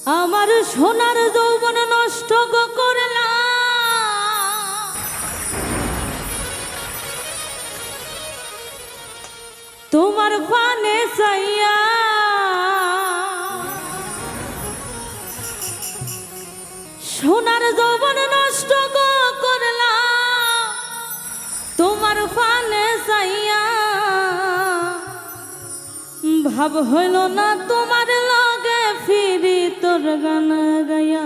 আমার সোনার যৌবন নষ্ট করলা তোমার পানে চাইয়া সোনার যৌবন নষ্ট করলা তোমার পানে চাইয়া ভাব হইল না তোমার লগে ফিরি তোর গান গায়া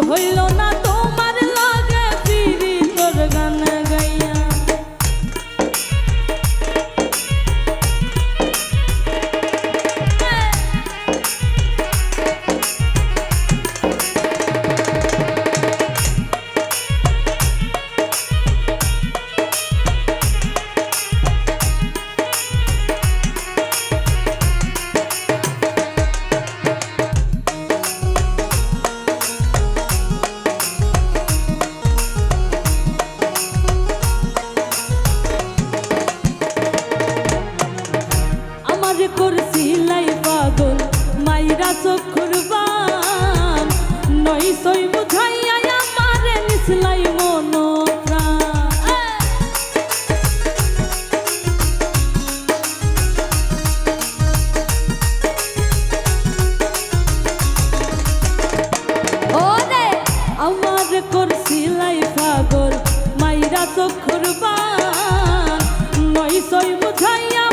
হইল না তোমার লাগে ফিরি তোর গান গাইয়া করছিলাই পাগল মাইরা চক্ষুর বান নই সই বুঝাইয়া আমারে নিছলাই মন ওরে আমারে করছিলাই পাগল মাইরা চক্ষুর বান নই সই বুঝাইয়া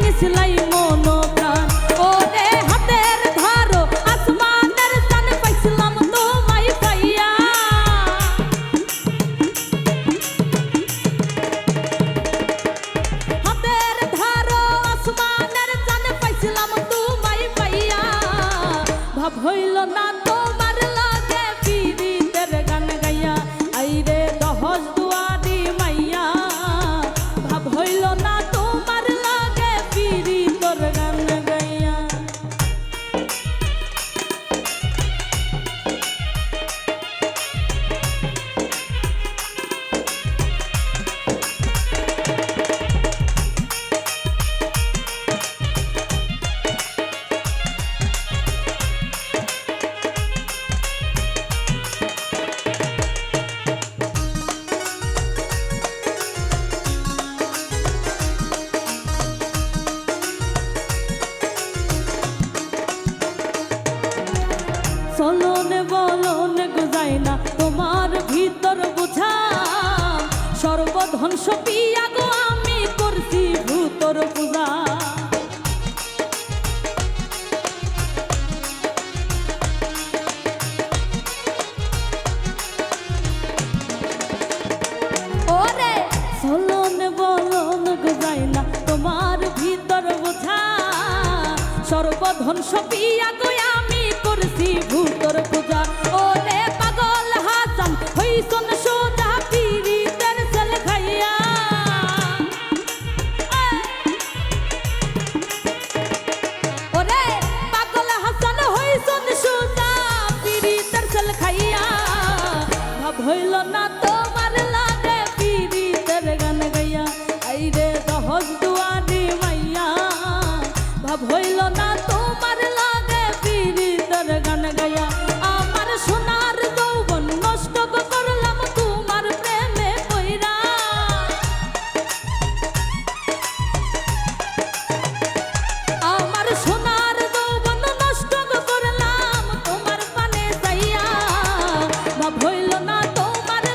নিছলাই মন প্রাণ ওরে হাতের ধারো আসমানের চান পাইছিলাম তোমায় পাইয়া হাতের ধারো আসমানের চান পাইছিলাম তোমায় পাইয়া ভাব হইল না তোমার লাগে পীড়িতের গান গাইয়া আইরে দহজ দুয়ারি মাইয়া ভাব হইল না তোমার লাগে পীড়ি তোর গান গাইয়া চলনে বলনে গোজাই না তোমার ভিতর বুঝা সর্বধ্বংস পিয়া গো আমি করছি ভূতর পূজা ওরে চলনে বলনে গোজাই না তোমার ভিতর বুঝা সর্বধ্বংস পিয়া গো আমি করছি ভূতর পূজা ওরে পাগল হাসান হইছন সোজা পীড়িতের সেল খাইয়া ওরে পাগল হাসান হইছন সোজা পীড়িতের সেল খাইয়া ভাব হইল না তোমার লাগে পীড়িতের গান গাইয়া আইরে দহজ দুয়ারি মাইয়া ভাব হইল না তোমার লাগে পীড়িতের গান গাইয়া আমার সোনার যৌবন নষ্ট করলাম তোমার প্রেমে পইরা আমার সোনার যৌবন নষ্ট করলাম তোমার পানে যাইয়া ভাব হইল না তোমার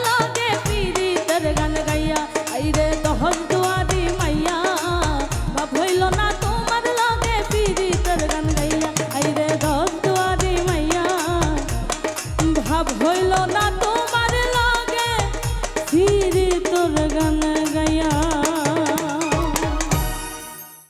তোর গান